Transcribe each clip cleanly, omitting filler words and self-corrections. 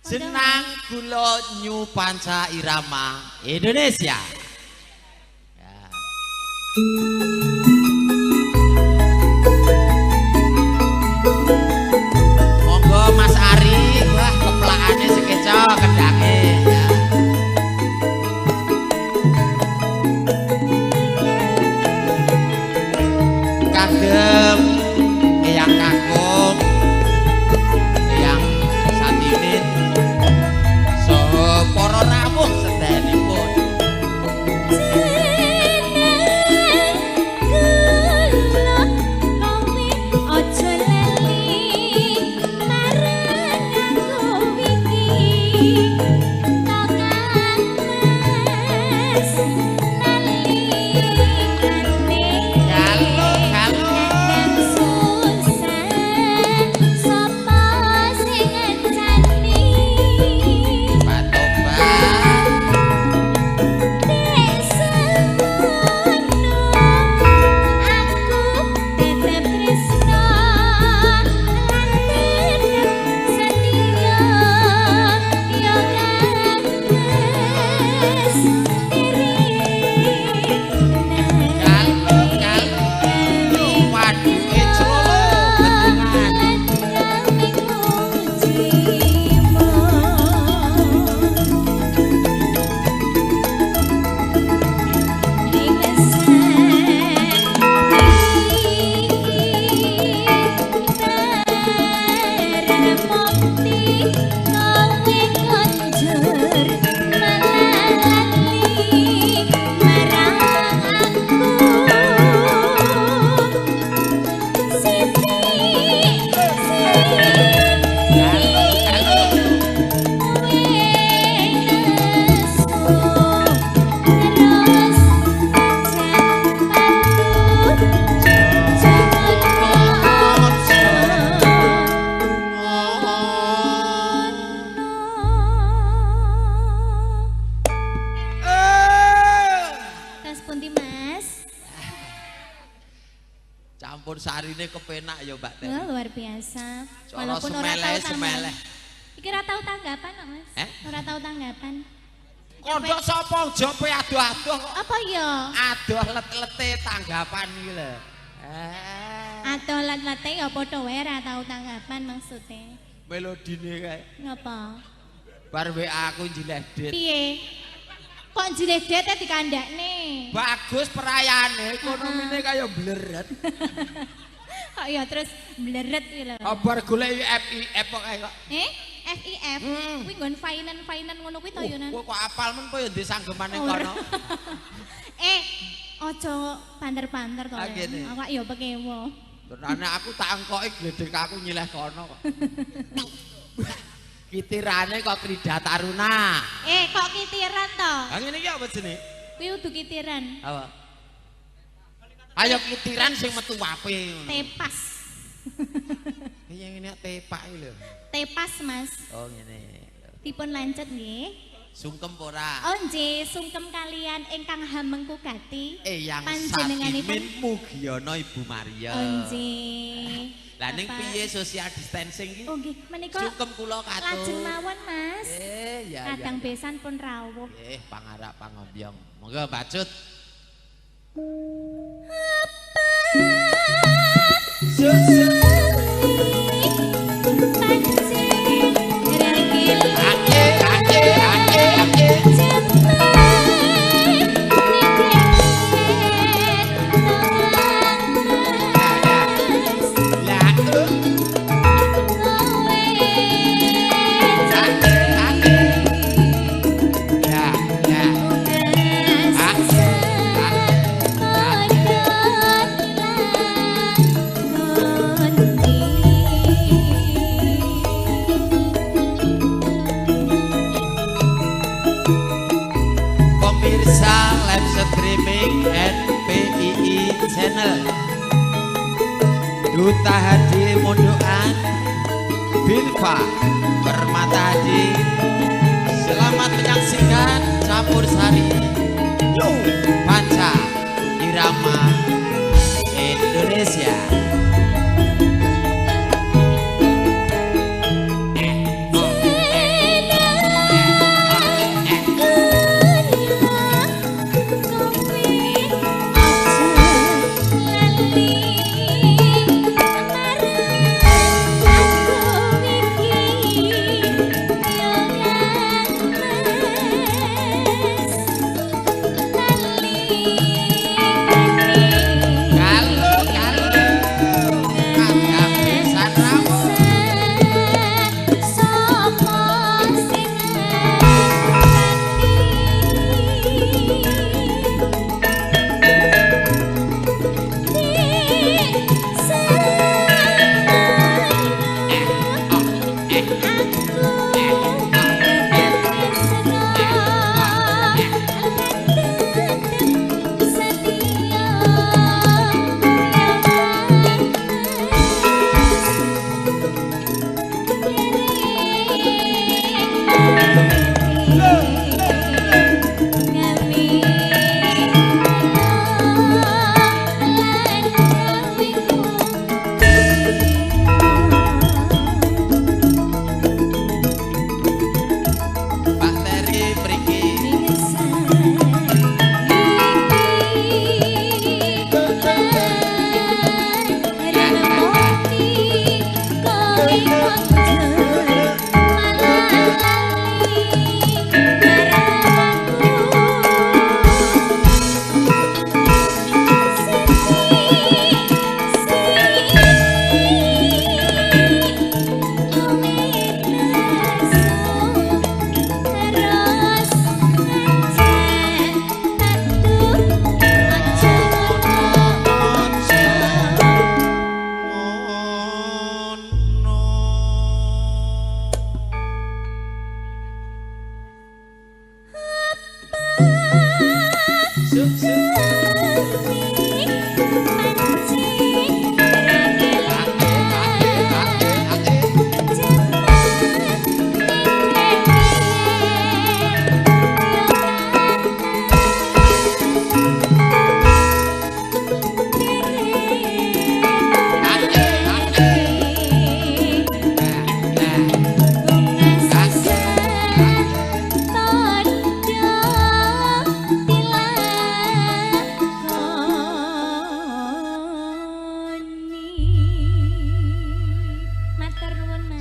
Jenang kula Nyu Panca Irama Indonesia. Ya. Monggo Mas Ari, wah keplakane sekeco kendake. Ya. Kagem Eyang Kakung, Eyang Santimin, soho para rawuh sedayanipun. Sarine kepenak ya Mbak Teh. Luar biasa. Walaupun ora tahu semeleh. Iki ora tahu tanggapan kok Mas. Ora tahu tanggapan. Kondok sapa jope adoh-adoh kok. Apa ya? Adoh let-lete tanggapan iki lho. Adoh let-lete ya padha wae ora tahu tanggapan maksudnya. Melodine kae. Ngapa? Bar WA aku jiledet. Piye? Kok jiledet dikandakne? Bagus perayaane, ekonomine kaya bleret. Kok ya terus bleret iki lho. Bar golek FIF kok kae kok. FIF. Kuwi nggon finance ngono kuwi to yo nan. Kok apal men kok ya ndek sanggemane kono. Aja banter-banter to. Awak ya pekewo. Terane aku tak engkoki gledek aku nyileh kono kok. Kitirane kok Krida Taruna. Kok kitiran to? Ha ngene iki apa jenenge? Kuwi udu kitiran. Apa? Ayo kitiran sing metu wape ngono. Tepas. Iya ngene tepak iki lho. Tepas Mas. Oh ngene. Dipun lanjut nggih. Sungkem ora? Oh nggih, sungkem kalian ingkang hamengku gati. Yang panjenenganipun Mugiono Ibu Maria. Oh nggih. Lah ning piye social distancing iki? Oh nggih, menika sungkem kula katut. Lajeng mawon Mas. Ya. Kadang besan pun rawuh. Pangarap pangombyong. Monggo bacut. Channel Duta Haji Mondokan Bilva Permata Haji, selamat menyaksikan campur sari Nyu Panca Irama Indonesia.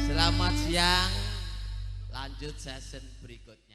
Selamat siang, lanjut session berikut.